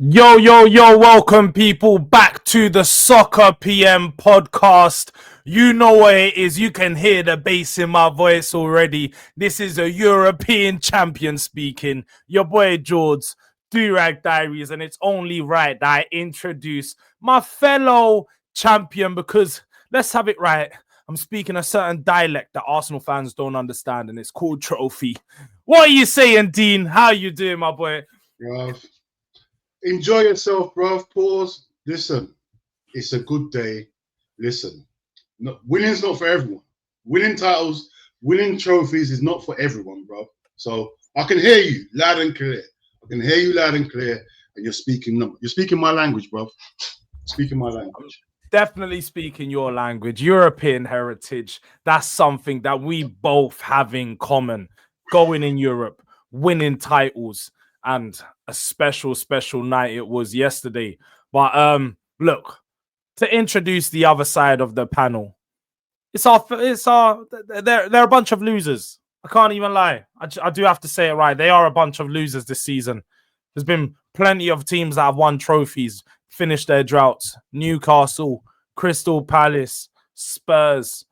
Yo, welcome people back to the Soccer PM podcast. You know what it is. You can hear the bass in my voice already. This is a European champion speaking. Your boy Jords, Do-Rag Diaries, and it's only right that I introduce my fellow champion because let's have it right. I'm speaking a certain dialect that Arsenal fans don't understand, and it's called trophy. What are you saying, Dean? How you doing, my boy? Bruv. Enjoy yourself, bruv. Pause. Listen, it's a good day. Listen, winning's not for everyone. Winning titles, winning trophies is not for everyone, bruv. So I can hear you loud and clear. And you're speaking my language, bruv. Speaking my language. Definitely speaking your language. European heritage. That's something that we both have in common. Going in Europe, winning titles, and a special night it was yesterday. But look, to introduce the other side of the panel, they're a bunch of losers. I can't even lie. I do have to say it right. They are a bunch of losers this season. There's been plenty of teams that have won trophies, finished their droughts. Newcastle, Crystal Palace, Spurs.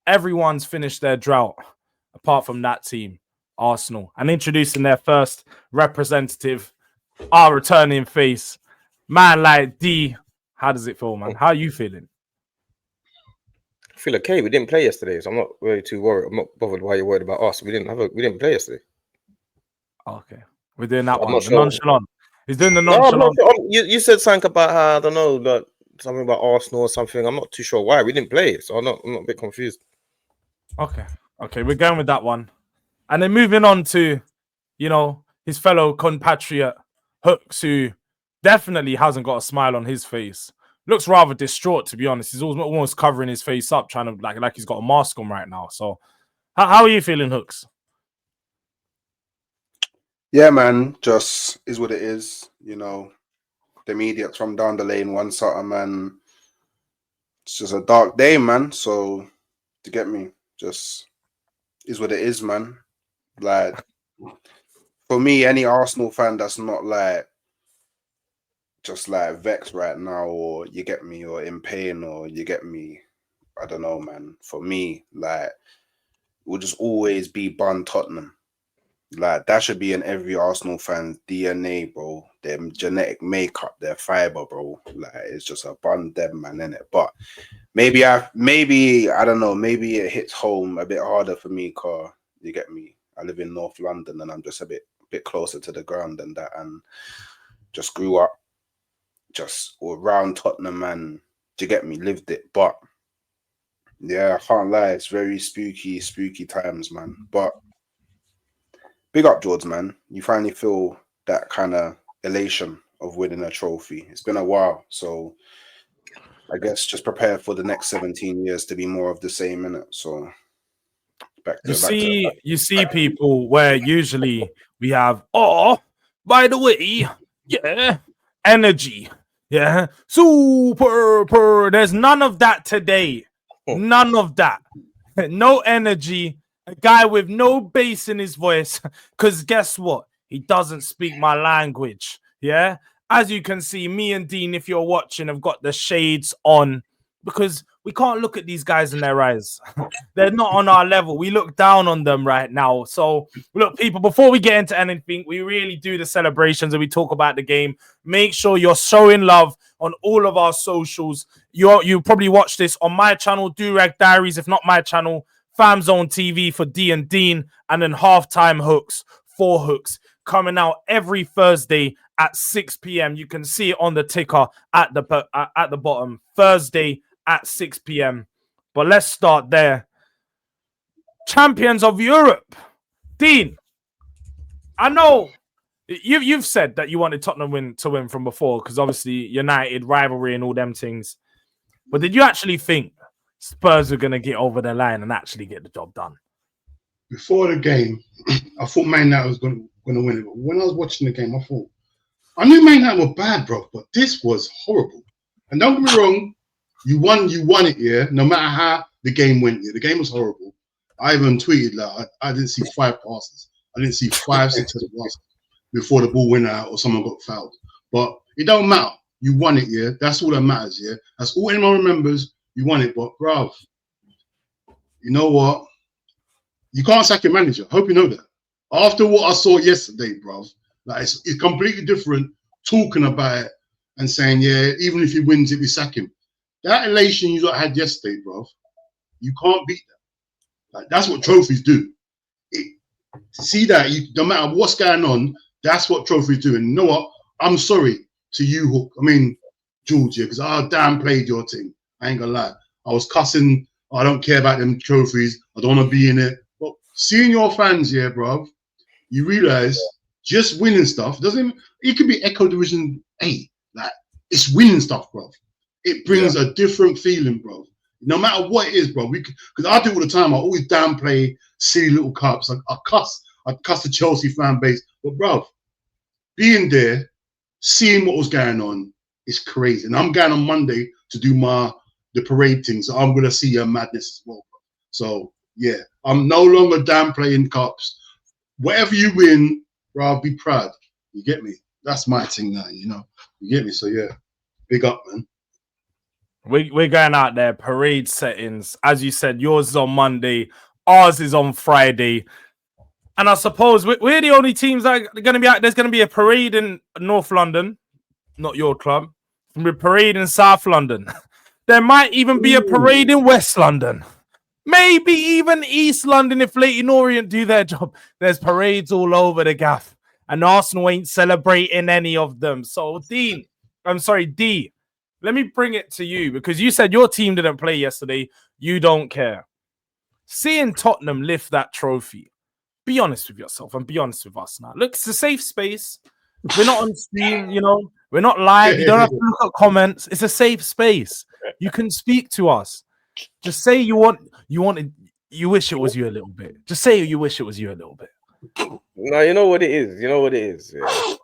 Everyone's finished their drought apart from that team, Arsenal. And introducing their first representative, our returning face, man like D. How does it feel, man? How are you feeling? I feel okay. We didn't play yesterday, so I'm not really too worried. I'm not bothered why you're worried about us. We didn't play yesterday. Okay, we're doing that I'm one. The sure. nonchalant. He's doing the nonchalant. No, you said something about I don't know, like something about Arsenal or something. I'm not too sure why we didn't play, so I'm not a bit confused. Okay, we're going with that one, and then moving on to, his fellow compatriot Hooks, who definitely hasn't got a smile on his face. Looks rather distraught, to be honest. He's almost covering his face up, trying to like he's got a mask on right now. So, how are you feeling, Hooks? Yeah, man, just is what it is. The immediate from down the lane, one something, man. It's just a dark day, man. So, to get me, just is what it is, man. Like, for me, any Arsenal fan that's not just vexed right now, or you get me, or in pain, or you get me, I don't know, man. For me, it will just always be Bun Tottenham. That should be in every Arsenal fan's DNA, bro. Their genetic makeup, their fiber, bro. It's just a bun them, man, innit? But maybe I don't know, maybe it hits home a bit harder for me, cause you get me. I live in North London and I'm just a bit closer to the ground than that, and just grew up just around Tottenham, and you get me, lived it. But yeah, I can't lie, it's very spooky times, man. But big up, Jords, man. You finally feel that kind of elation of winning a trophy. It's been a while, so I guess just prepare for the next 17 years to be more of the same, innit? So you see people where usually we have, by the way, yeah, energy, yeah, super. There's none of that today. None of that. No energy. A guy with no bass in his voice, because guess what? He doesn't speak my language, yeah? As you can see, me and Dean, if you're watching, have got the shades on because we can't look at these guys in their eyes. They're not on our level. We look down on them right now. So, look, people, before we get into anything, we really do the celebrations and we talk about the game. Make sure you're showing love on all of our socials. You probably watch this on my channel, Do-Rag Diaries, if not my channel, Fam Zone TV for D and Dean, and then Half-Time Hooks for Hooks, coming out every Thursday at 6 p.m. You can see it on the ticker at the bottom. Thursday at 6 p.m. But let's start there. Champions of Europe. Dean, I know you've said that you wanted Tottenham to win from before because obviously United rivalry and all them things. But did you actually think Spurs were going to get over the line and actually get the job done? Before the game, I thought Man United was going to win it. But when I was watching the game, I knew Man United were bad, bro, but this was horrible. And don't get me wrong, you won it, yeah, no matter how the game went. Yeah, the game was horrible. I even tweeted, I didn't see 5 passes. I didn't see 5 successful passes before the ball went out or someone got fouled. But It don't matter. You won it, yeah. That's all that matters, yeah. That's all anyone remembers. You won it, but bruv, you know what? You can't sack your manager. Hope you know that. After what I saw yesterday, bruv, like it's completely different talking about it and saying, yeah, even if he wins it, we sack him. That elation you had yesterday, bruv, you can't beat that. Like, that's what trophies do. See that, no matter what's going on, that's what trophies do. And you know what? I'm sorry to you, Hook. I mean, Jords, yeah, because I damn played your team. I ain't gonna lie. I was cussing. I don't care about them trophies. I don't want to be in it. But seeing your fans, yeah, bruv, you realize just winning stuff doesn't. It could be Echo Division 8. Like, it's winning stuff, bruv. It brings a different feeling, bro. No matter what it is, bro. Because I do it all the time. I always downplay silly little cups. I cuss the Chelsea fan base. But, bro, being there, seeing what was going on is crazy. And I'm going on Monday to do the parade thing. So I'm going to see your madness as well, bro. So, yeah, I'm no longer downplaying cups. Whatever you win, bro, I'll be proud. You get me? That's my thing now, you know. You get me? So, yeah, big up, man. We're going out there, parade settings. As you said, yours is on Monday, ours is on Friday. And I suppose we're the only teams that are going to be out. There's going to be a parade in North London, not your club. There's going to be a parade in South London. There might even be a parade in West London. Maybe even East London if Leyton Orient do their job. There's parades all over the gaff. And Arsenal ain't celebrating any of them. So, D, let me bring it to you because you said your team didn't play yesterday. You don't care. Seeing Tottenham lift that trophy, be honest with yourself and be honest with us now. Look, it's a safe space. We're not on stream, you know. We're not live. You don't have to look at comments. It's a safe space. You can speak to us. Just say you wish it was you a little bit. Just say you wish it was you a little bit. No, you know what it is. Yeah.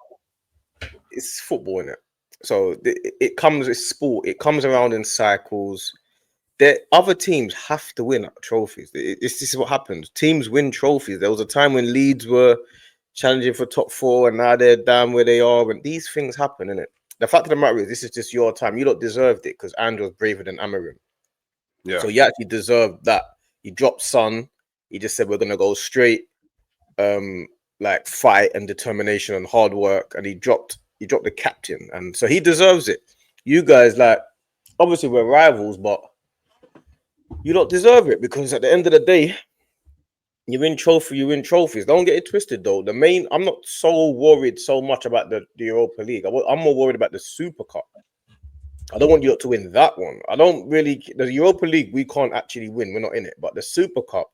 It's football, innit? So it comes with sport. It comes around in cycles. Other teams have to win trophies. This is what happens. Teams win trophies. There was a time when Leeds were challenging for top 4, and now they're down where they are. And these things happen, innit? The fact of the matter is, this is just your time. You lot deserved it because Ange was braver than Amorim. Yeah. So you actually deserved that. He dropped Son. He just said we're gonna go straight, like fight and determination and hard work. And he dropped the captain, and so he deserves it. You guys, like, obviously we're rivals, but you don't deserve it because at the end of the day, you win trophies. Don't get it twisted, though. I'm not so worried so much about the Europa League. I'm more worried about the Super Cup. I don't want you to win that one. The Europa League, we can't actually win. We're not in it. But the Super Cup,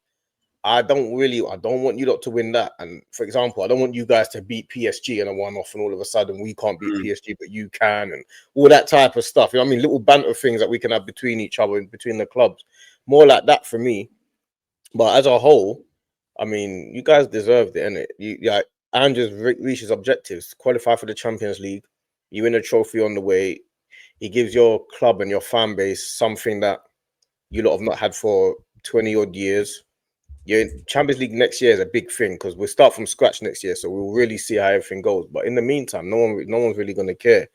I don't want you lot to win that. And for example, I don't want you guys to beat PSG in a one-off and all of a sudden we can't beat PSG, but you can, and all that type of stuff. You know what I mean? Little banter things that we can have between each other and between the clubs. More like that for me. But as a whole, I mean, you guys deserved it, innit? Ange reached his objectives, qualify for the Champions League. You win a trophy on the way. He gives your club and your fan base something that you lot have not had for 20-odd years. Yeah, Champions League next year is a big thing because we'll start from scratch next year, so we'll really see how everything goes. But in the meantime, no one's really going to care.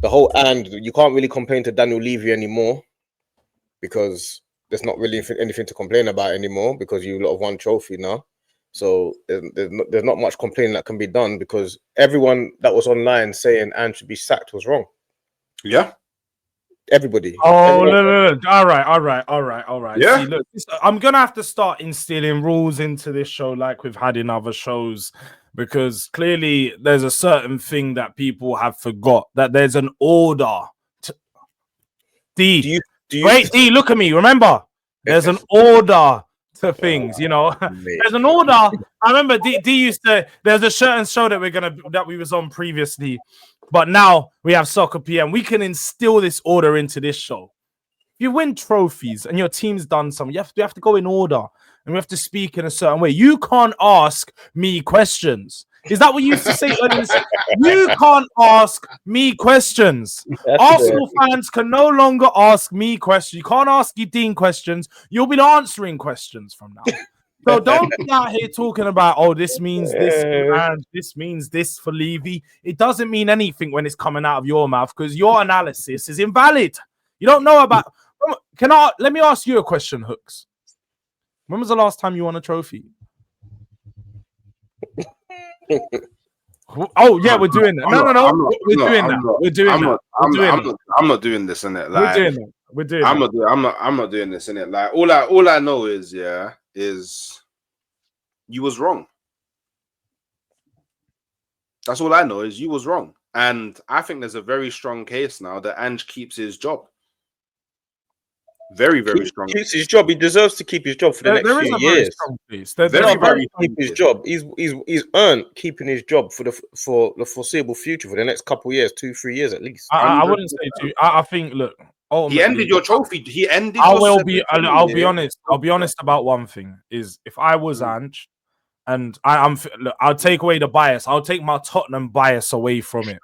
You can't really complain to Daniel Levy anymore because there's not really anything to complain about anymore because you lot have won trophy now. So there's not much complaining that can be done because everyone that was online saying Ange should be sacked was wrong. Yeah. Everybody. Oh, no. All right. Yeah. See, look, I'm going to have to start instilling rules into this show like we've had in other shows because clearly there's a certain thing that people have forgot, that there's an order. D, look at me. Remember, there's an order to things, you know. There's an order. I remember D used to, there's a certain show that we was on previously, but now we have Soccer PM. We can instill this order into this show. If you win trophies and your team's done something, you have to go in order and we have to speak in a certain way. You can't ask me questions. Is that what you used to say? You can't ask me questions. Arsenal fans can no longer ask me questions. You can't ask Dean questions. You'll be answering questions from now. So don't be out here talking about, oh, this means this and this means this for Levy. It doesn't mean anything when it's coming out of your mouth because your analysis is invalid. You don't know about. Let me ask you a question, Hooks. When was the last time you won a trophy? Oh yeah, we're doing that. No. We're doing that. We're doing that. I'm not doing this, innit? Like, we're doing that. We're doing. I'm not doing this, innit? Like, all I know is you was wrong. That's all I know is you was wrong, and I think there's a very strong case now that Ange keeps his job. Very, very strong. He keeps his job. He deserves to keep his job for the next few years. Very keep his job. He's earned keeping his job for the foreseeable future for the next couple of years, 2-3 years at least. I wouldn't say two. I think look. He ended your trophy. He ended. I'll be honest. I'll be honest about one thing. Is if I was Ange, and I'll take away the bias. I'll take my Tottenham bias away from it.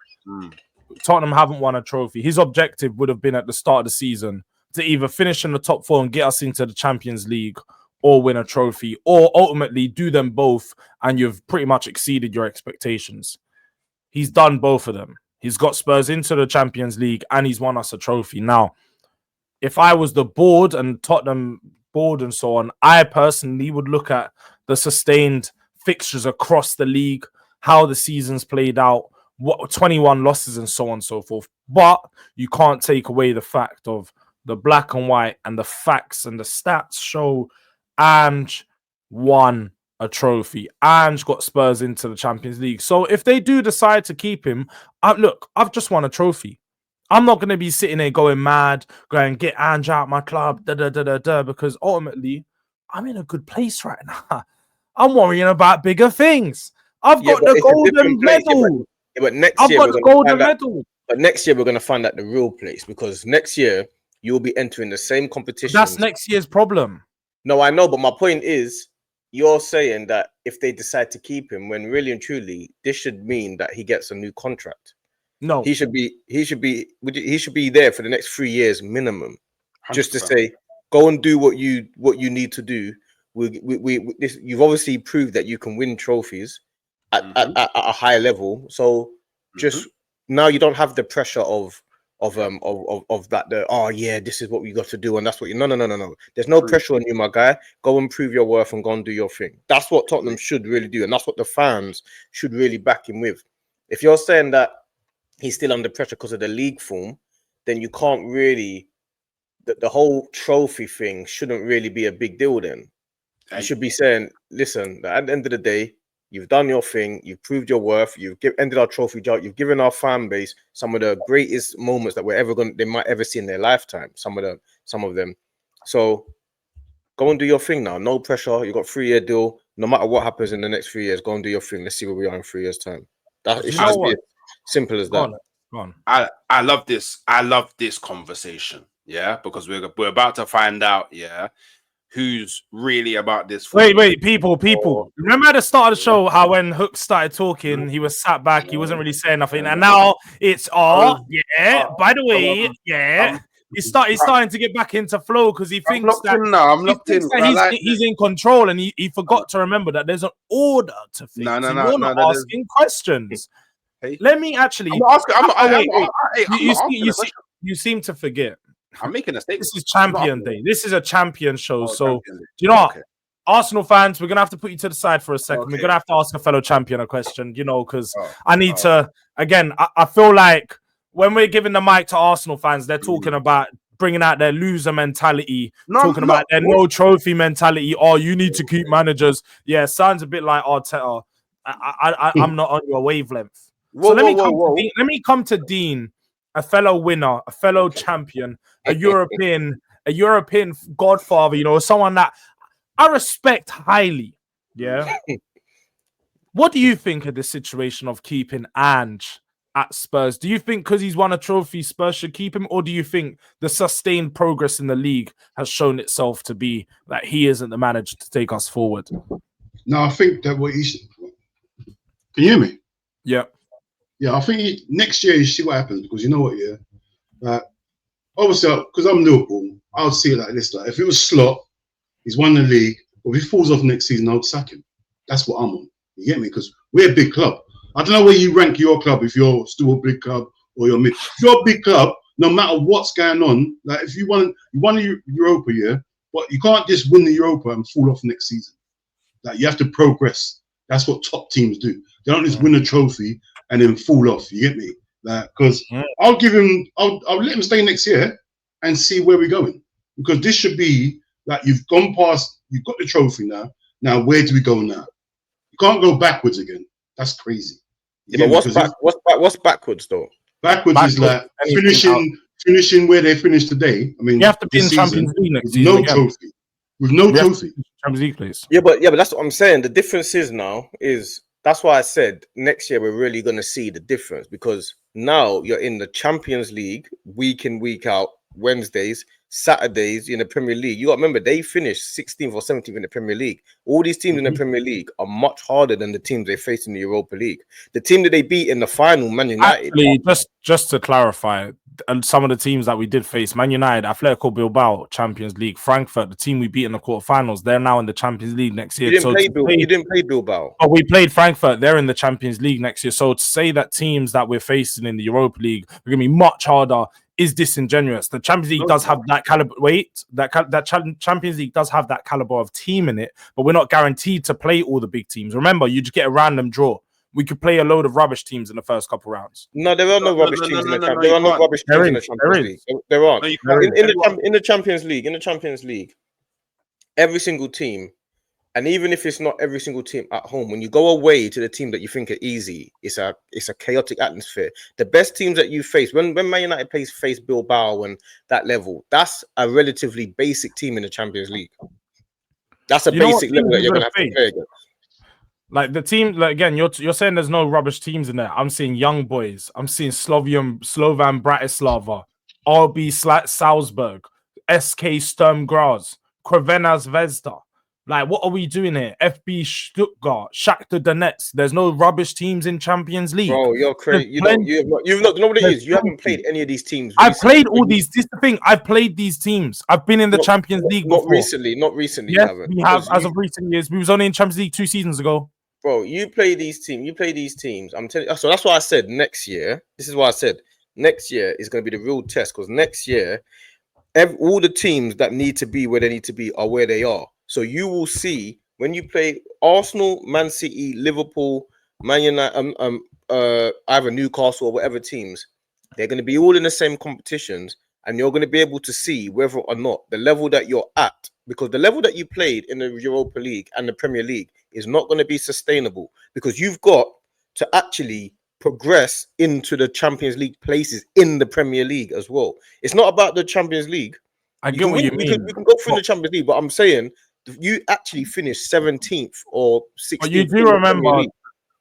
Tottenham haven't won a trophy. His objective would have been at the start of the season to either finish in the top 4 and get us into the Champions League or win a trophy, or ultimately do them both, and you've pretty much exceeded your expectations. He's done both of them. He's got Spurs into the Champions League and he's won us a trophy. Now, if I was the board and Tottenham board and so on, I personally would look at the sustained fixtures across the league, how the season's played out, what 21 losses and so on and so forth. But you can't take away the fact of the black and white, and the facts and the stats show Ange won a trophy. Ange got Spurs into the Champions League. So if they do decide to keep him, look, I've just won a trophy. I'm not going to be sitting there going mad, going get Ange out my club, because ultimately I'm in a good place right now. I'm worrying about bigger things. I've got the golden medal. But next year, I've got the golden medal. But next year we're going to find out the real place, because next year you'll be entering the same competition. That's next year's problem. No, I know, but my point is, you're saying that if they decide to keep him, when really and truly, this should mean that he gets a new contract. No, he should be there for the next 3 years minimum, 100%. Just to say, go and do what you need to do. You've obviously proved that you can win trophies at a high level. So just now you don't have the pressure of that. This is what we got to do, and that's what you. No. There's no pressure on you, my guy. Go and prove your worth and go and do your thing. That's what Tottenham should really do, and that's what the fans should really back him with. If you're saying that he's still under pressure because of the league form, then you can't really. The whole trophy thing shouldn't really be a big deal. Then you should be saying, listen, at the end of the day, you've done your thing. You've proved your worth. You've ended our trophy job. You've given our fan base some of the greatest moments that they might ever see in their lifetime. Some of them. So go and do your thing now. No pressure. You got 3-year deal. No matter what happens in the next 3 years, go and do your thing. Let's see where we are in 3 years' time. It should just be simple as that. Go on. I love this. I love this conversation. Yeah, because we're about to find out. Yeah. Who's really about this? Wait, people. Remember at the start of the show how when Hook started talking, he was sat back, he wasn't really saying nothing, and now it's by the way, he's starting to get back into flow because he thinks he's in control, and he forgot to remember that there's an order to things. No, you're not asking questions. Hey. Let me actually. You seem to forget. I'm making a statement. This is Champion Day. This is a champion show. So, do you know what? Arsenal fans, we're going to have to put you to the side for a second. Okay. We're going to have to ask a fellow champion a question, because I need to, again, I feel like when we're giving the mic to Arsenal fans, they're talking about bringing out their loser mentality, talking about their no trophy mentality. Oh, you need to keep managers. Yeah, sounds a bit like Arteta. I'm not on your wavelength. So let me come to Dean. A fellow winner, a fellow champion, a European godfather, someone that I respect highly. Yeah. What do you think of the situation of keeping Ange at Spurs? Do you think because he's won a trophy, Spurs should keep him? Or do you think the sustained progress in the league has shown itself to be that he isn't the manager to take us forward? No, I think that what he should. Can you hear me? Yeah. Yeah, I think next year you see what happens, because you know what, obviously, because I'm Liverpool, I'll see it like this. Like, if it was Slot, he's won the league, But if he falls off next season, I'll sack him. That's what I'm on. You get me? Because we're a big club. I don't know where you rank your club, if you're still a big club or you're mid. If you're a big club, no matter what's going on, like if you won the Europa, yeah, but you can't just win the Europa and fall off next season. Like you have to progress. That's what top teams do. They don't just win a trophy and then fall off. You get me? Like, because I'll let him stay next year and see where we're going. Because this should be like you've gone past, you've got the trophy now. Now where do we go now? You can't go backwards again. That's crazy. Yeah, but what's backwards though? Backwards is like finishing where they finished today. I mean, you have to be in Champions League next season. No trophy. With no trophy. Champions League place. Yeah, but that's what I'm saying. The difference is now is that's why I said next year we're really going to see the difference, because now you're in the Champions League week in, week out, Wednesdays, Saturdays in the Premier League. You got to remember they finished 16th or 17th in the Premier League. All these teams in the Premier League are much harder than the teams they face in the Europa League. The team that they beat in the final, Man United. Actually, just to clarify, and some of the teams that we did face, Man United, Atletico Bilbao, Champions League, Frankfurt, the team we beat in the quarterfinals, they're now in the Champions League next year. You didn't play Bilbao. Oh, we played Frankfurt. They're in the Champions League next year. So to say that teams that we're facing in the Europa League are going to be much harder is disingenuous. The Champions League does have that caliber. Champions League does have that caliber of team in it, but we're not guaranteed to play all the big teams. Remember, you just get a random draw. We could play a load of rubbish teams in the first couple rounds. No, there are no rubbish teams in the Champions League. There are no rubbish teams in the Champions League. There aren't. In the Champions League, every single team, and even if it's not every single team at home, when you go away to the team that you think are easy, it's a chaotic atmosphere. The best teams that you face, when Man United face Bilbao and that level, that's a relatively basic team in the Champions League. That's a basic level that you're going to have to play against. Like the team, like again, you're saying there's no rubbish teams in there. I'm seeing Young Boys. I'm seeing Slovan Bratislava, RB Salzburg, SK Sturm Graz, Crvena Zvezda. Like, what are we doing here? FB Stuttgart, Shakhtar Donetsk. There's no rubbish teams in Champions League. Bro, you're crazy. You know what it is. You haven't played any of these teams. I've played all these. This is the thing. I've played these teams. I've been in the Champions League before. Not recently. Yes, we have as of recent years. We was only in Champions League 2 seasons ago. Bro, you play these teams. I'm telling you. So that's why I said next year. This is why I said next year is going to be the real test, because next year, all the teams that need to be where they need to be are where they are. So you will see when you play Arsenal, Man City, Liverpool, Man United, either Newcastle or whatever teams, they're going to be all in the same competitions, and you're going to be able to see whether or not the level that you're at, because the level that you played in the Europa League and the Premier League is not going to be sustainable, because you've got to actually progress into the Champions League places in the Premier League as well. It's not about the Champions League. I get what you mean. We can go through the Champions League, but I'm saying you actually finished 17th or 16th. But you do remember.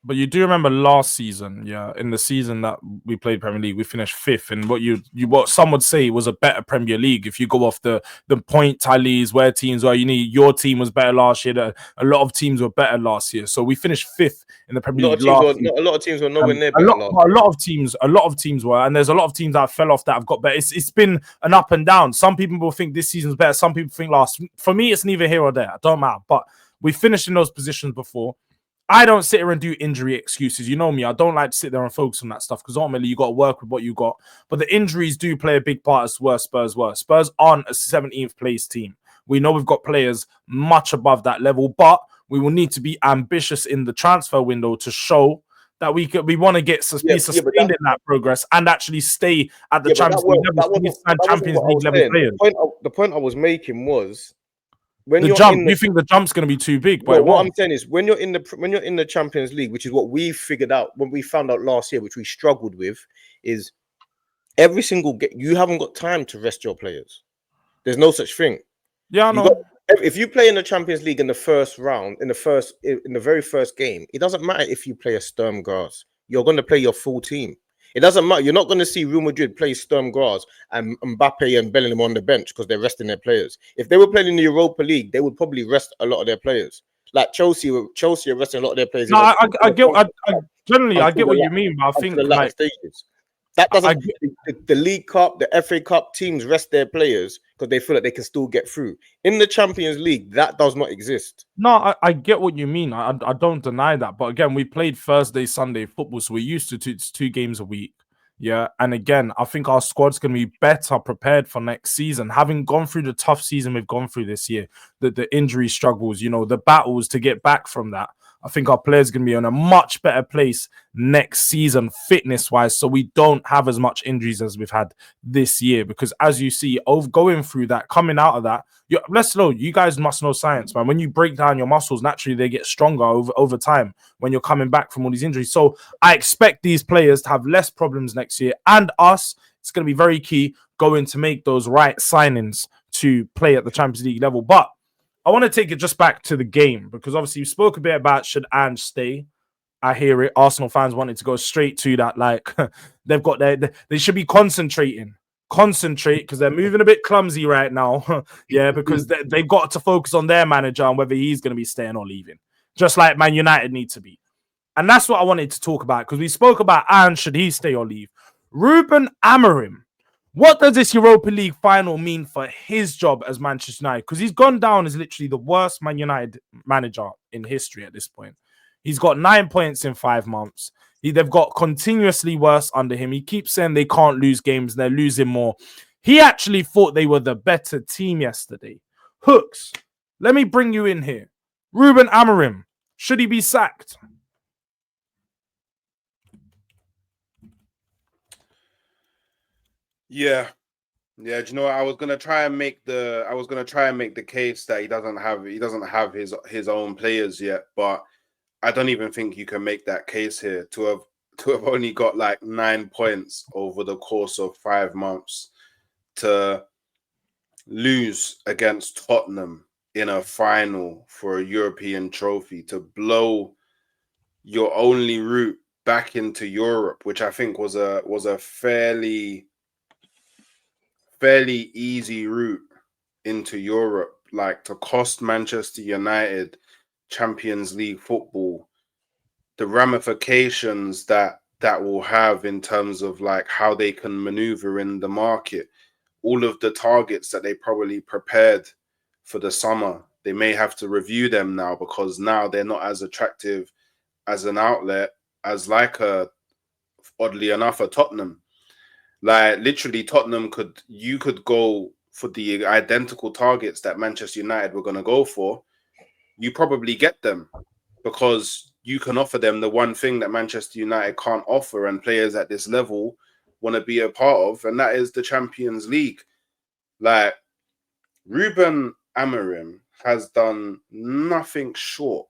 But you do remember last season, yeah, in the season that we played Premier League, we finished 5th in what some would say was a better Premier League. If you go off the point tallies, where teams were, your team was better last year. A lot of teams were better last year, so we finished 5th in the Premier League. A lot of teams were nowhere near better. A lot of teams were, and there's a lot of teams that fell off that have got better. It's been an up and down. Some people will think this season's better. Some people think last. For me, it's neither here or there. It don't matter. But we finished in those positions before. I don't sit here and do injury excuses. You know me. I don't like to sit there and focus on that stuff, because ultimately you got to work with what you got. But the injuries do play a big part as to where Spurs were. Spurs aren't a 17th place team. We know we've got players much above that level, but we will need to be ambitious in the transfer window to show that we want to be sustained in that progress and actually stay at the Champions League level players. The point I was making was, you think the jump's going to be too big? But what I'm saying is, when you're in the Champions League, which is what we figured out when we found out last year, which we struggled with, is every single game you haven't got time to rest your players. There's no such thing. Yeah, I know. If you play in the Champions League in the first round, in the very first game, it doesn't matter if you play a Sturm Graz. You're going to play your full team. It doesn't matter. You're not going to see Real Madrid play Sturm Graz and Mbappe and Bellingham on the bench because they're resting their players. If they were playing in the Europa League, they would probably rest a lot of their players. Like Chelsea are resting a lot of their players. No, I get what you mean, but I think the latter stages. That I doesn't. The League Cup, the FA Cup teams rest their players because they feel that they can still get through. In the Champions League, that does not exist. No, I get what you mean. I don't deny that. But again, we played Thursday, Sunday football, so we're used to two games a week. Yeah. And again, I think our squad's going to be better prepared for next season. Having gone through the tough season we've gone through this year, the injury struggles, you know, the battles to get back from that. I think our players are going to be in a much better place next season, fitness-wise, so we don't have as much injuries as we've had this year. Because as you see, going through that, coming out of that, let's know, you guys must know science, man. When you break down your muscles, naturally they get stronger over time when you're coming back from all these injuries. So I expect these players to have less problems next year, and us, it's going to be very key going to make those right signings to play at the Champions League level. But I want to take it just back to the game, because obviously you spoke a bit about should Ange stay. I hear it. Arsenal fans wanted to go straight to that. Like, they've got they should be concentrate, because they're moving a bit clumsy right now. Yeah, because they've got to focus on their manager and whether he's going to be staying or leaving, just like Man United need to be. And that's what I wanted to talk about, because we spoke about Ange, should he stay or leave. Ruben Amorim, what does this Europa League final mean for his job as Manchester United? Because he's gone down as literally the worst Man United manager in history at this point. He's got 9 points in 5 months. They've got continuously worse under him. He keeps saying they can't lose games. They're losing more. He actually thought they were the better team yesterday. Hooks, let me bring you in here. Ruben Amorim, should he be sacked? Yeah. Yeah, do you know what? I was gonna try and make the case that he doesn't have his own players yet, but I don't even think you can make that case here to have only got like 9 points over the course of 5 months, to lose against Tottenham in a final for a European trophy, to blow your only route back into Europe, which I think was a fairly easy route into Europe, like to cost Manchester United Champions League football, the ramifications that will have in terms of like how they can maneuver in the market, all of the targets that they probably prepared for the summer, they may have to review them now, because now they're not as attractive as an outlet as like oddly enough, a Tottenham. Like literally Tottenham you could go for the identical targets that Manchester United were going to go for. You probably get them because you can offer them the one thing that Manchester United can't offer, and players at this level want to be a part of, and that is the Champions League. Like, Ruben Amorim has done nothing short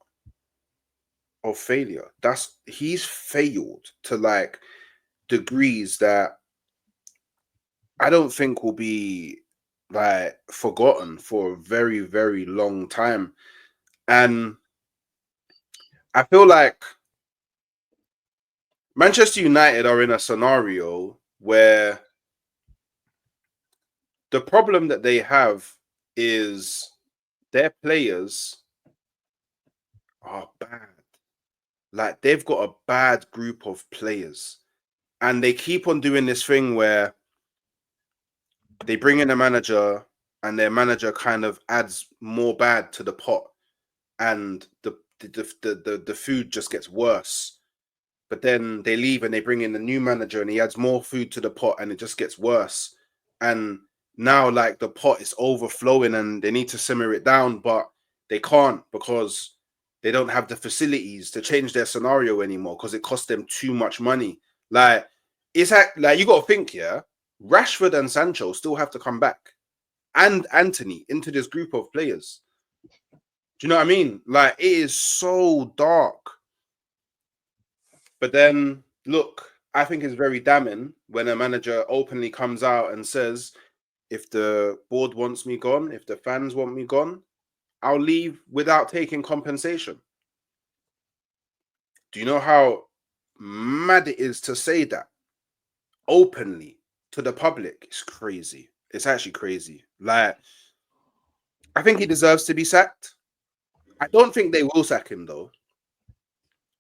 of failure. He's failed to like degrees that I don't think will be like forgotten for a very, very long time. And I feel like Manchester United are in a scenario where the problem that they have is their players are bad. Like, they've got a bad group of players. And they keep on doing this thing where they bring in a manager and their manager kind of adds more bad to the pot, and the food just gets worse. But then they leave and they bring in the new manager and he adds more food to the pot and it just gets worse. And now like the pot is overflowing and they need to simmer it down, but they can't because they don't have the facilities to change their scenario anymore because it costs them too much money. Like, it's like, you got to think, yeah, Rashford and Sancho still have to come back, and Anthony, into this group of players. Do you know what I mean? Like, it is so dark. But then, look, I think it's very damning when a manager openly comes out and says, if the board wants me gone, if the fans want me gone, I'll leave without taking compensation. Do you know how mad it is to say that openly to the public? It's crazy. It's actually crazy. Like, I think he deserves to be sacked. I don't think they will sack him though,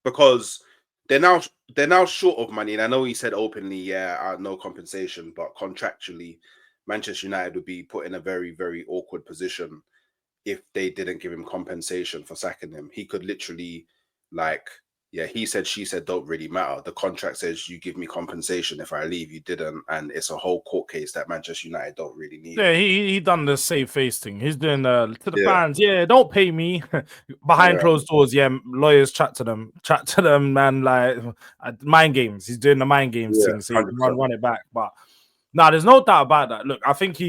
because they're now short of money, and I know he said openly, no compensation, but contractually, Manchester United would be put in a very, very awkward position if they didn't give him compensation for sacking him. He could literally, like, he said, she said, don't really matter. The contract says you give me compensation if I leave, you didn't, and it's a whole court case that Manchester United don't really need. Yeah, he done the save face thing. He's doing to the fans. Yeah, don't pay me behind closed doors. Yeah, lawyers chat to them, man. Like mind games. He's doing the mind games thing, so he can run it back. But no, there's no doubt about that. Look, I think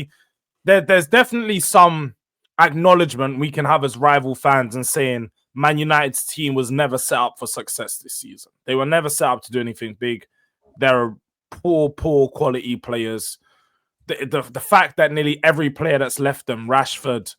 there's definitely some acknowledgement we can have as rival fans and saying Man United's team was never set up for success this season. They were never set up to do anything big. They're poor quality players. The fact that nearly every player that's left them, Rashford,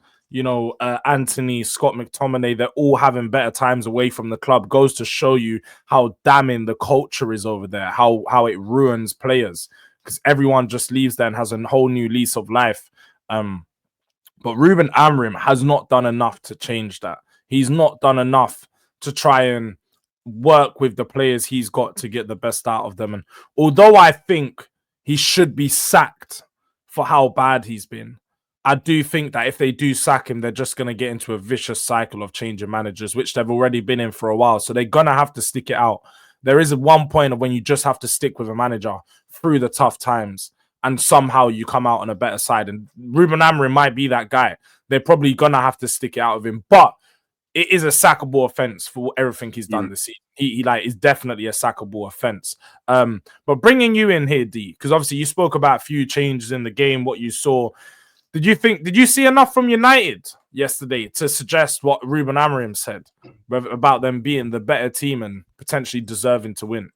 Anthony, Scott McTominay, they're all having better times away from the club, goes to show you how damning the culture is over there, how it ruins players, because everyone just leaves there and has a whole new lease of life. But Ruben Amorim has not done enough to change that. He's not done enough to try and work with the players he's got to get the best out of them. And although I think he should be sacked for how bad he's been, I do think that if they do sack him, they're just going to get into a vicious cycle of changing managers, which they've already been in for a while. So they're going to have to stick it out. There is one point of when you just have to stick with a manager through the tough times, and somehow you come out on a better side. And Ruben Amorim might be that guy. They're probably going to have to stick it out of him. But it is a sackable offense for everything he's done this season. He is definitely a sackable offense. But bringing you in here, D, because obviously you spoke about a few changes in the game, what you saw. Did you see enough from United yesterday to suggest what Ruben Amorim said about them being the better team and potentially deserving to win?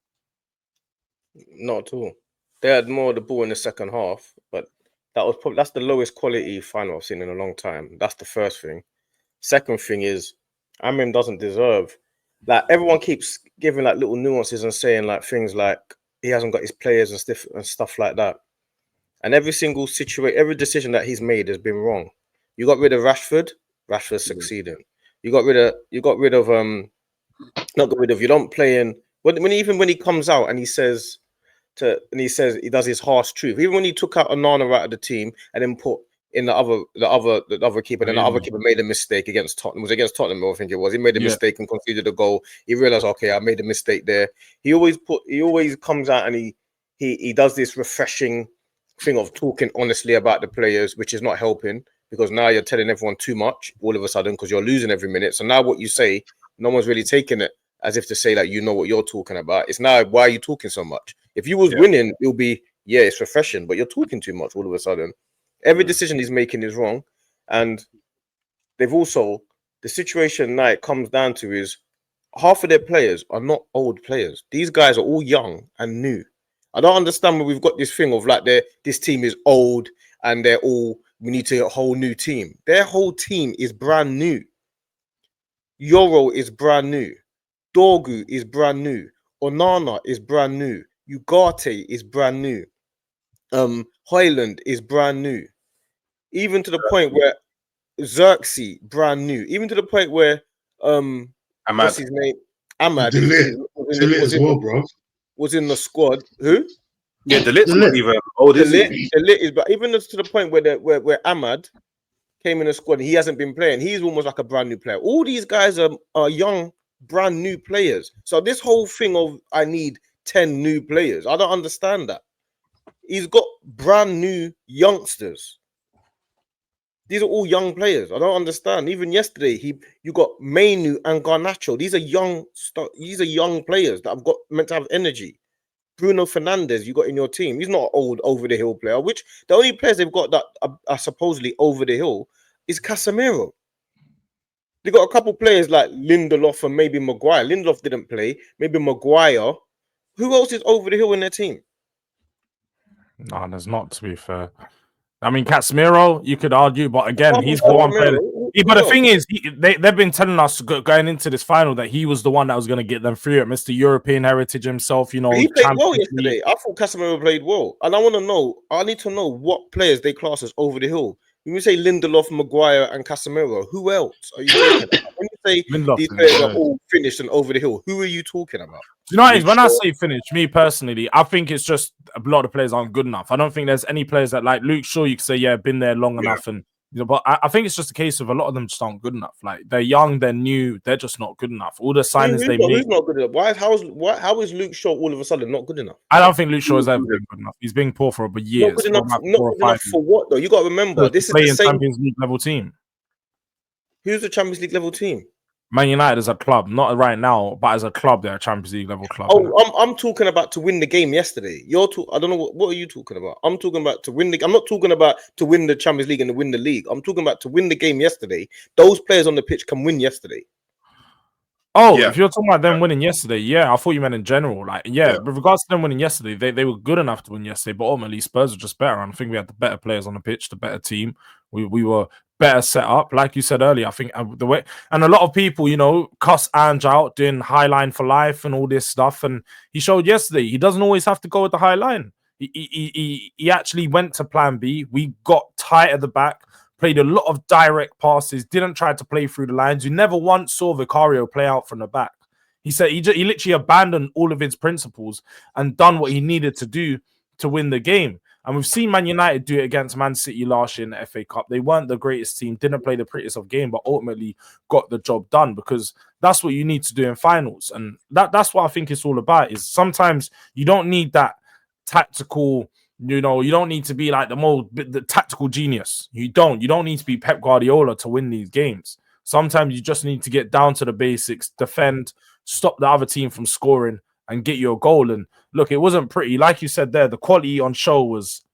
Not at all. They had more of the ball in the second half, but that's the lowest quality final I've seen in a long time. That's the first thing. Second thing is, Amorim doesn't deserve. Like, everyone keeps giving like little nuances and saying like things like he hasn't got his players and stuff like that. And every single situation, every decision that he's made has been wrong. You got rid of Rashford succeeding. You don't play in when he comes out and he says he does his harsh truth. Even when he took out Onana out of the team and then put in the other keeper, and the other keeper made a mistake against Tottenham. It was against Tottenham, I think it was. He made a mistake and conceded a goal. He realized, okay, I made a mistake there. He always comes out and he does this refreshing thing of talking honestly about the players, which is not helping, because now you're telling everyone too much all of a sudden because you're losing every minute. So now what you say, no one's really taking it as if to say like, you know what you're talking about. It's now, why are you talking so much? If you was winning, it'll be, it's refreshing, but you're talking too much all of a sudden. Every decision he's making is wrong. And they've also, the situation now it comes down to is half of their players are not old players. These guys are all young and new. I don't understand when we've got this thing of like this team is old and we need to get a whole new team. Their whole team is brand new. Euro is brand new. Dorgu is brand new. Onana is brand new. Ugarte is brand new. Hoyland is brand new. Even to the point where Xerxes, brand new. Even to the point where what's his name? Ahmad was in the squad. Who? Yeah, the Lit's not even old, is he? The Lit is, but even to the point where Ahmad came in the squad, he hasn't been playing. He's almost like a brand new player. All these guys are young, brand new players. So this whole thing of I need 10 new players, I don't understand that. He's got brand new youngsters. These are all young players. I don't understand. Even yesterday, you got Mainu and Garnacho. These are young players that have got meant to have energy. Bruno Fernandes, you got in your team. He's not an old over the hill player. Which the only players they've got that are supposedly over the hill is Casemiro. They got a couple players like Lindelof and maybe Maguire. Lindelof didn't play. Maybe Maguire. Who else is over the hill in their team? No, there's not, to be fair. I mean, Casemiro, you could argue, but again, he's the one player. But the thing is, they've been telling us going into this final that he was the one that was going to get them through it. Mr. European heritage himself, you know. He played well yesterday. I thought Casemiro played well. And I need to know what players they class as over the hill. When you say Lindelof, Maguire, and Casemiro, who else are you taking? When you say Lindelof these finished, players are yeah. all finished and over the hill, who are you talking about? You know what it is? Luke When I Shaw? say finish, me personally, I think it's just a lot of players aren't good enough. I don't think there's any players that, like Luke Shaw, you could say, yeah, been there long enough, and but I think it's just a case of a lot of them just aren't good enough. Like they're young, they're new, they're just not good enough. All the signings they make. Who's not good enough? How is Luke Shaw all of a sudden not good enough? I don't think Luke Shaw has ever been good enough. He's been poor for years. Not good enough. For about Not 4 or good enough 5 for what though? You got to remember, years. this is Play the in same. Champions League level team. Who's the Champions League level team? Man United as a club, not right now, but as a club, they're a Champions League level club. Oh, I'm talking about to win the game yesterday. I don't know what are you talking about? I'm talking about to win the. I'm not talking about to win the Champions League and to win the league. I'm talking about to win the game yesterday. Those players on the pitch can win yesterday. Oh, if you're talking about them winning yesterday, yeah, I thought you meant in general. Like, yeah, with regards to them winning yesterday, they were good enough to win yesterday, but ultimately Spurs were just better. And I think we had the better players on the pitch, the better team. We were better set up, like you said earlier. I think the way, and a lot of people, you know, cuss Ange out doing high line for life and all this stuff. And he showed yesterday he doesn't always have to go with the high line. He actually went to plan B. We got tight at the back. Played a lot of direct passes, didn't try to play through the lines. You never once saw Vicario play out from the back. He said he literally abandoned all of his principles and done what he needed to do to win the game. And we've seen Man United do it against Man City last year in the FA Cup. They weren't the greatest team, didn't play the prettiest of game, but ultimately got the job done because that's what you need to do in finals. And that's what I think it's all about, is sometimes you don't need that tactical... You know, you don't need to be like the tactical genius. You don't need to be Pep Guardiola to win these games. Sometimes you just need to get down to the basics, defend, stop the other team from scoring, and get your goal. And look, it wasn't pretty. Like you said there, the quality on show was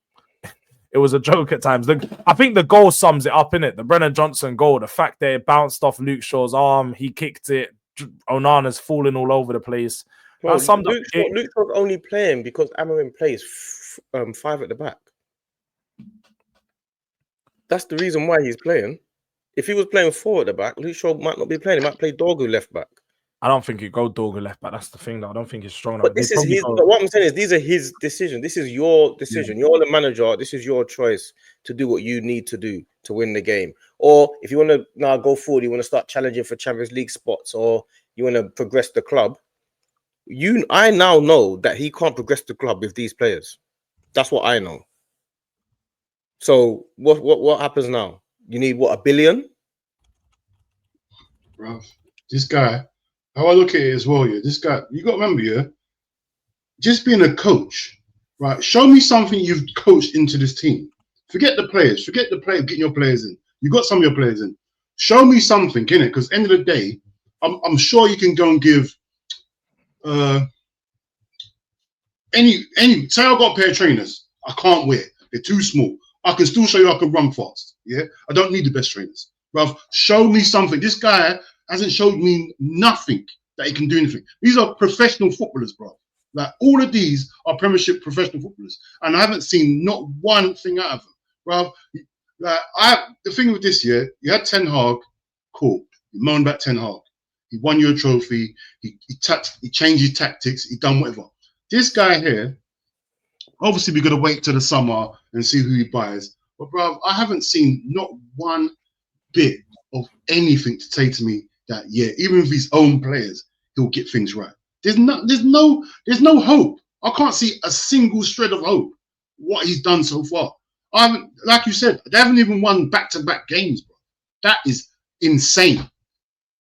a joke at times. I think the goal sums it up, innit? The Brennan Johnson goal, the fact that it bounced off Luke Shaw's arm, he kicked it, Onana's falling all over the place. Well, Luke Shaw's only playing because Amorim plays 5 at the back. That's the reason why he's playing. If he was playing 4 at the back, Luke Shaw might not be playing. He might play Dorgu left back. I don't think you go Dorgu left back. That's the thing, though. I don't think he's strong enough. But this is his. What I'm saying is, these are his decisions. This is your decision. Yeah. You're the manager. This is your choice to do what you need to do to win the game. Or if you want to now go forward, you want to start challenging for Champions League spots, or you want to progress the club. I now know that he can't progress the club with these players. That's what I know. So what happens now? You need what, $1 billion? Bro, this guy, how I look at it as well, yeah. This guy, you got to remember, yeah, just being a coach, right? Show me something you've coached into this team. Forget the players. Forget the play, getting your players in. You got some of your players in. Show me something, innit? Because end of the day, I'm sure you can go and give any say I got a pair of trainers I can't wear, they're too small, I can still show you I can run fast. Yeah, I don't need the best trainers, bruv. Show me something. This guy hasn't showed me nothing that he can do anything. These are professional footballers, bro. Like all of these are Premiership professional footballers, and I haven't seen not one thing out of them, bro. Like the thing with this year, you had Ten Hag, cool. You moaned about Ten Hag. He won you a trophy. He changed his tactics. He done whatever. This guy here, obviously we're gonna wait till the summer and see who he buys. But bro, I haven't seen not one bit of anything to say to me that yeah, even with his own players, he'll get things right. There's no hope. I can't see a single shred of hope what he's done so far. Like you said, they haven't even won back-to-back games, bro. That is insane.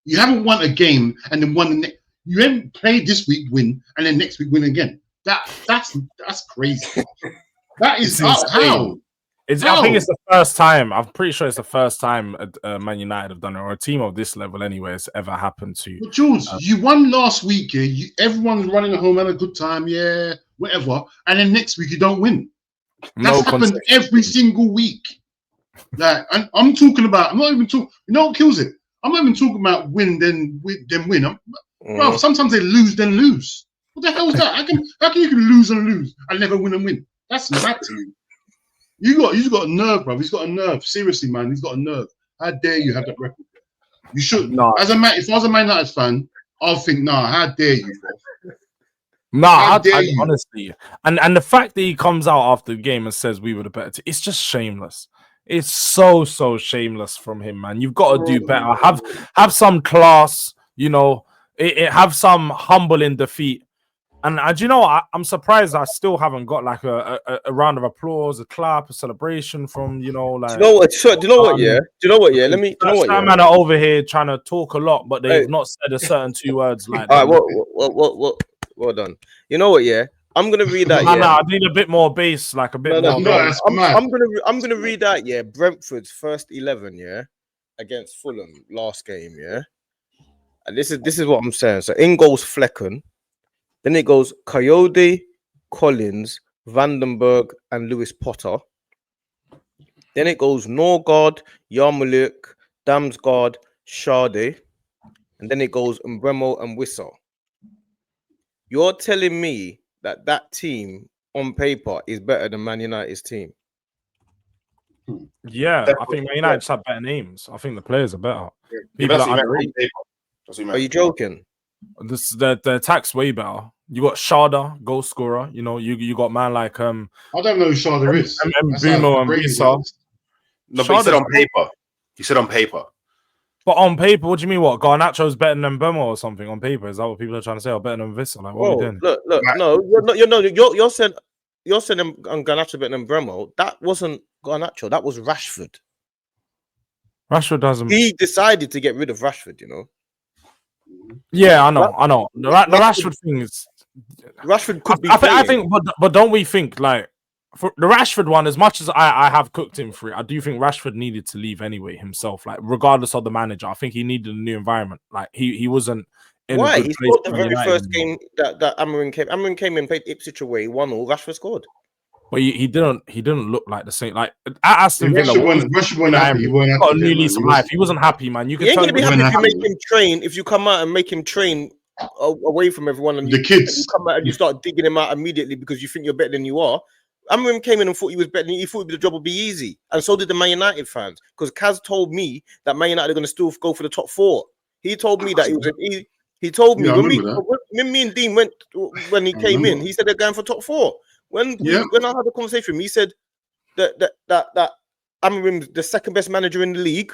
You haven't won a game and then won the next. You haven't played this week, win, and then next week win again. That's crazy. That is how. I think it's the first time. I'm pretty sure it's the first time Man United have done it, or a team of this level anyway, has ever happened to. But Jules, you won last week. Yeah? Everyone's running at home, had a good time, yeah, whatever. And then next week you don't win. That's happened every single week. Like, and I'm talking about. I'm not even talking. You know what kills it? I'm not even talking about win then win. Bro, sometimes they lose then lose. What the hell is that? How can you lose and lose and never win and win? That's mad to me. He's got a nerve, bro. He's got a nerve. Seriously, man, he's got a nerve. How dare you have that record? You should. No. If I was a Man United fan, I'll think, nah, how dare you, bro? Nah, honestly. And the fact that he comes out after the game and says we were the better team, it's just shameless. It's so shameless from him, man. You've got to do better. Have some class, you know. Have some humble in defeat. And do you know what? I'm surprised I still haven't got like a round of applause, a clap, a celebration from, you know, like. Do you know what? Do you know what? Yeah. Do you know what? Yeah. Let me. Do you know what? Some man are over here trying to talk a lot, but they've not said a certain 2 words like. All right. Well done. You know what? Yeah. I'm gonna read that. Yeah. I need a bit more bass, like a bit more. No, I'm gonna read that. Yeah. Brentford's first 11. Yeah, against Fulham last game. Yeah. And this is what I'm saying. So in goes Flecken. Then it goes Coyote, Collins, Vandenberg, and Lewis Potter. Then it goes Norgard, Yarmouk, Damsgaard, Sade. And then it goes Mbremo and Wissel. You're telling me that team on paper is better than Man United's team? Yeah, I think Man United have better names. I think the players are better. Are you joking? The attack's way better. You got Sharda, goal scorer. You know, you got man like I don't know who Sharda is. Mbumo and Bisa. No, but you said on paper. You said on paper. But on paper, what do you mean? What Garnacho's better than Mbumo or something on paper? Is that what people are trying to say? Or better than Vissa? Like, what are we doing? Look, no, you're saying Garnacho better than Mbumo. That wasn't Garnacho. That was Rashford. Rashford doesn't. He decided to get rid of Rashford. You know. Yeah, I know. The Rashford thing is. Rashford could be. I think, but don't we think like for the Rashford one? As much as I have cooked him for it, I do think Rashford needed to leave anyway himself. Like regardless of the manager, I think he needed a new environment. Like he wasn't. Why? He scored the very first game that Amorim came. Amorim came and played Ipswich away 1-1. Rashford scored. But he didn't look like the same. Like at Aston Villa, Rashford wasn't happy. He got a new lease of life. He wasn't happy, man. You ain't gonna be happy if you make him train. If you come out and make him train away from everyone, and the kids, you come out and you start digging him out immediately because you think you're better than you are. Amorim came in and thought he was better than you. He thought the job would be easy, and so did the Man United fans. Because Kaz told me that Man United are going to still go for the top 4. He told me that he was. He told me when me and Dean went when he came in. He said they're going for top 4. When I had a conversation with him, he said that Amorim's the second best manager in the league,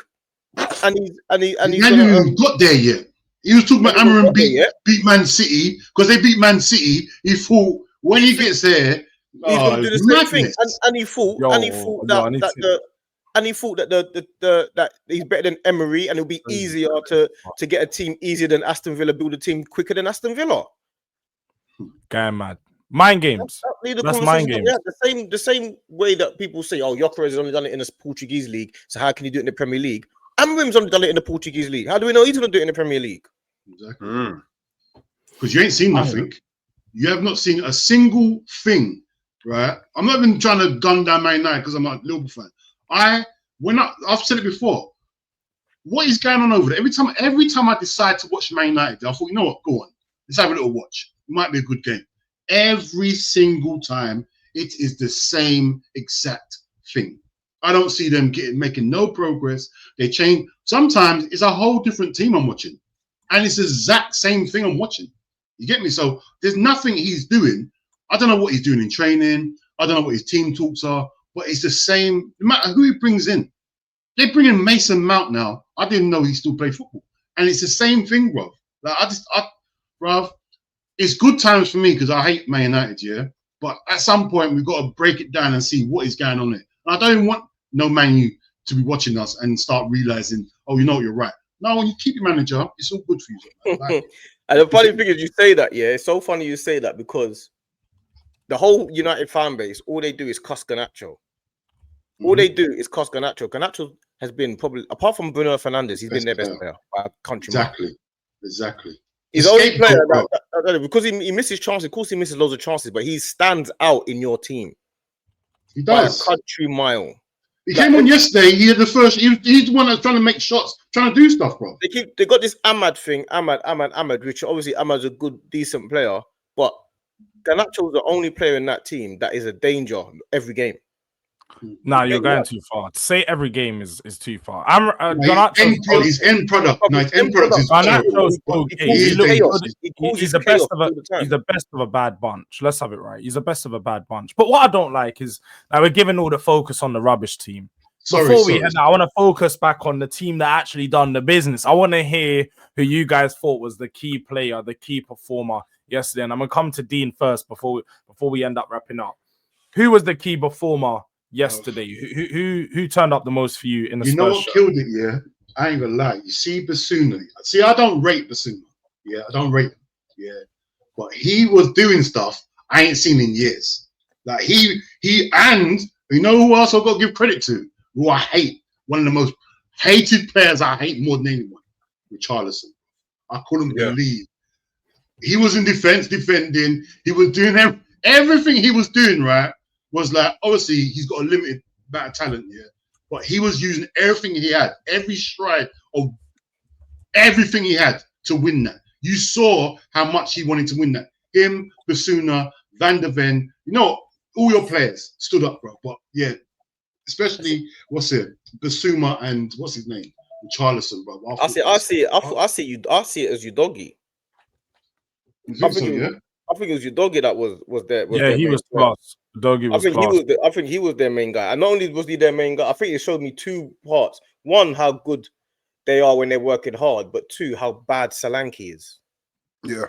and he hasn't got there yet. He was talking about Amorim beat Man City because they beat Man City. He thought when he gets there, he's going to do the same thing, and he thought that he's better than Emery, and it'll be easier to get a team easier than Aston Villa, build a team quicker than Aston Villa. Going mad. Mind games. That's mind games. Yeah, the same way that people say, "Oh, Gyökeres has only done it in the Portuguese league, so how can he do it in the Premier League?" Amorim's only done it in the Portuguese league. How do we know he's going to do it in the Premier League? Exactly. Because you ain't seen nothing. You have not seen a single thing, right? I'm not even trying to gun down Man United because I'm a Liverpool fan. I've said it before. What is going on over there? Every time I decide to watch Man United, I thought, you know what? Go on, let's have a little watch. It might be a good game. Every single time, it is the same exact thing. I don't see them making no progress. They change. Sometimes it's a whole different team I'm watching, and it's the exact same thing I'm watching. You get me? So there's nothing he's doing. I don't know what he's doing in training. I don't know what his team talks are, but it's the same. No matter who he brings in, they bring in Mason Mount now. I didn't know he still played football, and it's the same thing, bro. Like bro. It's good times for me because I hate Man United, yeah. But at some point, we've got to break it down and see what is going on there. And I don't even want no Man U to be watching us and start realizing, oh, you know what, you're right. No, when you keep your manager, it's all good for you. Like, and the funny thing is, you say that, yeah. It's so funny you say that because the whole United fan base, all they do is cuss Garnacho. All they do is cuss Garnacho. Garnacho has been probably, apart from Bruno Fernandes, he's been their best player by a country. Exactly. He's the only player that because he misses chances. Of course, he misses loads of chances, but he stands out in your team. He does. By a country mile. He came on yesterday. He had the first. He's the one that's trying to make shots, trying to do stuff, bro. They got this Ahmad thing, Ahmad, which obviously Ahmad's a good, decent player, but Garnacho's the only player in that team that is a danger every game. Nah, you're going too far. To say every game is too far. His end product. His end product is he's the best of a bad bunch. Let's have it right. He's the best of a bad bunch. But what I don't like is that we're giving all the focus on the rubbish team. before we Sorry. head out, I want to focus back on the team that actually done the business. I want to hear who you guys thought was the key player, the key performer yesterday. And I'm gonna come to Dean first before we end up wrapping up. Who was the key performer yesterday? Who turned up the most for you in the You know Spurs what shirt? killed it, yeah? I ain't gonna lie. You see Basuna. See, I don't rate Basuna. Yeah, I don't rate him. Yeah. But he was doing stuff I ain't seen in years. Like he and you know who else I've got to give credit to? Who I hate. One of the most hated players I hate more than anyone. Richarlison. I couldn't believe. He was in defense, defending. He was doing everything he was doing, right? Was like, obviously, he's got a limited amount of talent, yeah. But he was using everything he had, every stride of everything he had to win that. You saw how much he wanted to win that. Him, Basuna, Van der Ven, you know, all your players stood up, bro. But yeah, especially Basuma and what's his name? Richarlison, bro. I see it as your doggy. You think so, yeah? I think it was your doggy that was there. Yeah, he was class. Doggy was class. I think he was their main guy. And not only was he their main guy, I think it showed me two parts. One, how good they are when they're working hard, but two, how bad Solanke is. Yeah.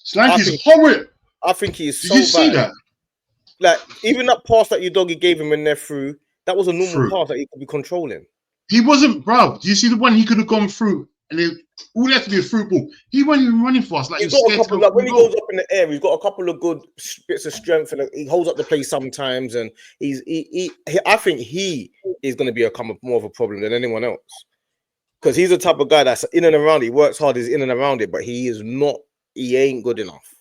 Solanke's horrid. I think he is so bad. Did you see that? Like, even that pass that your doggy gave him when they're through, that was a normal pass that he could be controlling. He wasn't, bro. Do you see the one he could have gone through? And all he had to be a through ball. He wasn't even running fast. Like, he's got a couple, like, when he goes up in the air, he's got a couple of good bits of strength, and he holds up the play sometimes. And I think he is going to become more of a problem than anyone else, because he's the type of guy that's in and around. He works hard, he's in and around it, but he is not. He ain't good enough.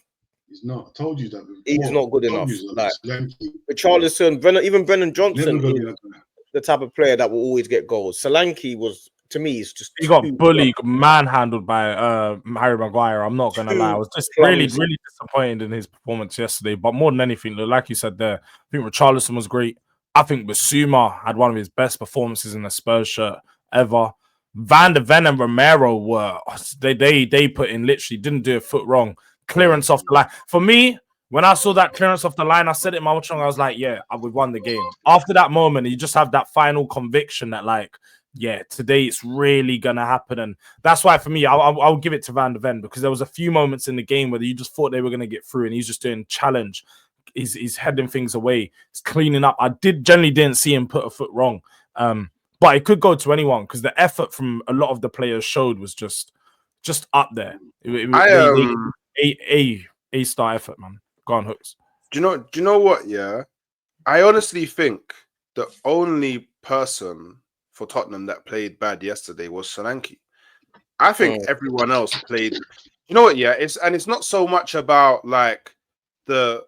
He's not. I told you that before. He's not good enough. Like Richarlison, even Brennan Johnson is the type of player that will always get goals. Solanke was, to me, is just he got bullied, manhandled by Harry Maguire. I'm not gonna lie, I was just really disappointed in his performance yesterday. But more than anything, like you said there, I think Richarlison was great. I think Basuma had one of his best performances in a Spurs shirt ever. Van der Ven and Romero were they put in, literally didn't do a foot wrong. Clearance off the line. For me, when I saw that clearance off the line, I said it in my watch, I was like, yeah, we've won the game. After that moment, you just have that final conviction that, like, yeah, today it's really gonna happen. And that's why for me, I'll give it to Van der Ven, because there was a few moments in the game where you just thought they were gonna get through, and he's just doing challenge. He's heading things away. He's cleaning up. I generally didn't see him put a foot wrong. But it could go to anyone, because the effort from a lot of the players showed was just up there. A star effort, man. Go on, Hooks. Do you know what? Yeah, I honestly think the only person for Tottenham that played bad yesterday was Solanke. I think everyone else played. You know what? Yeah, it's not so much about like the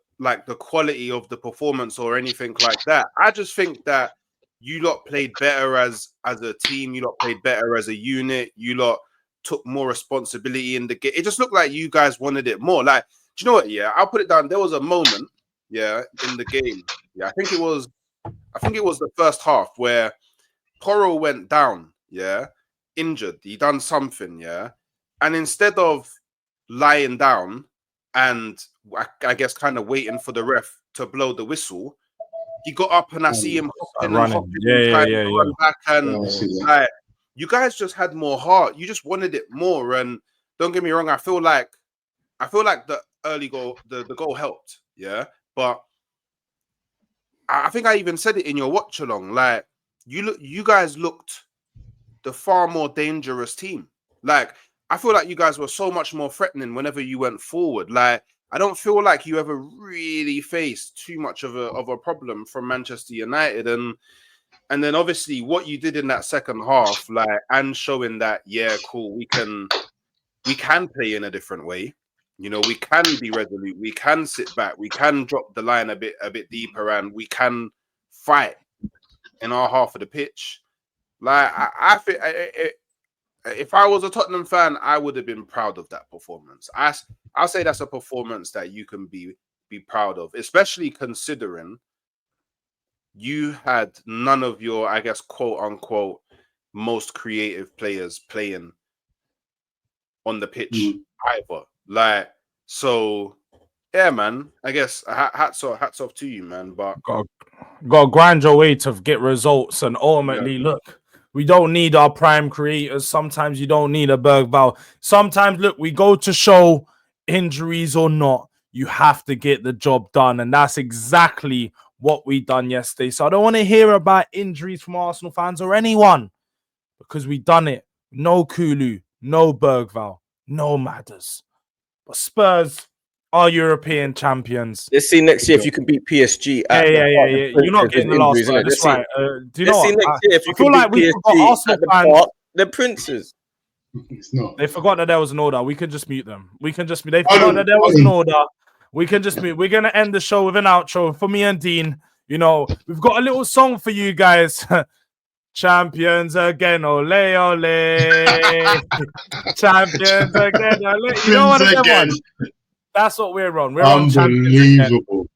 quality of the performance or anything like that. I just think that you lot played better as a team. You lot played better as a unit. You lot took more responsibility in the game. It just looked like you guys wanted it more. Like, do you know what? Yeah, I'll put it down. There was a moment, yeah, in the game. Yeah, I think it was the first half where Porro went down, yeah, injured. He done something, yeah. And instead of lying down and I guess kind of waiting for the ref to blow the whistle, he got up and I see him hopping and hopping and run back, and like, you guys just had more heart. You just wanted it more. And don't get me wrong, I feel like the early goal, the goal helped, yeah. But I think I even said it in your watch along. Like, you guys looked the far more dangerous team. Like, I feel like you guys were so much more threatening whenever you went forward. Like, I don't feel like you ever really faced too much of a problem from Manchester United. And then obviously what you did in that second half, like, and showing that, yeah, cool, we can play in a different way. You know, we can be resolute, we can sit back, we can drop the line a bit deeper, and we can fight in our half of the pitch. Like, I think if I was a Tottenham fan, I would have been proud of that performance. I'll say that's a performance that you can be proud of, especially considering you had none of your, I guess, quote unquote, most creative players playing on the pitch either. Like, so yeah, man. I guess hats off to you, man. But Got to grind your way to get results, and ultimately, look, we don't need our prime creators. Sometimes you don't need a Bergval. Sometimes, look, we go to show, injuries or not, you have to get the job done, and that's exactly what we done yesterday. So I don't want to hear about injuries from Arsenal fans or anyone, because we done it. No Kulu, no Bergval, no Matters. But Spurs are European champions. Let's see next year if you can beat PSG. Yeah. At You're not getting the last word. That's right. Do you know Let's see what? next year if you I feel can like beat we forgot PSG Arsenal at the fans. park. The Princes. It's not. They forgot that there was an order. We can just mute them. They forgot that there was an order. We can just mute. We're gonna end the show with an outro for me and Dean. You know, we've got a little song for you guys. Champions again, ole ole. Champions again, ole. You know what I'm on? That's what we're on. We're on champions again. Unbelievable.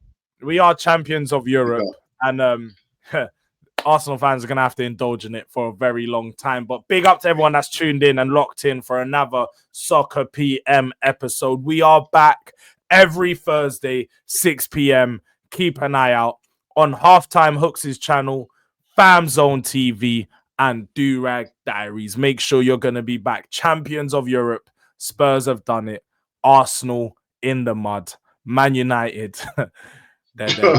We are champions of Europe, and Arsenal fans are going to have to indulge in it for a very long time. But big up to everyone that's tuned in and locked in for another Soccer PM episode. We are back every Thursday, 6 p.m. Keep an eye out on Halftime Hooks' channel, Fam Zone TV, and Durag Diaries. Make sure you're going to be back. Champions of Europe. Spurs have done it. Arsenal in the mud. Man United. They're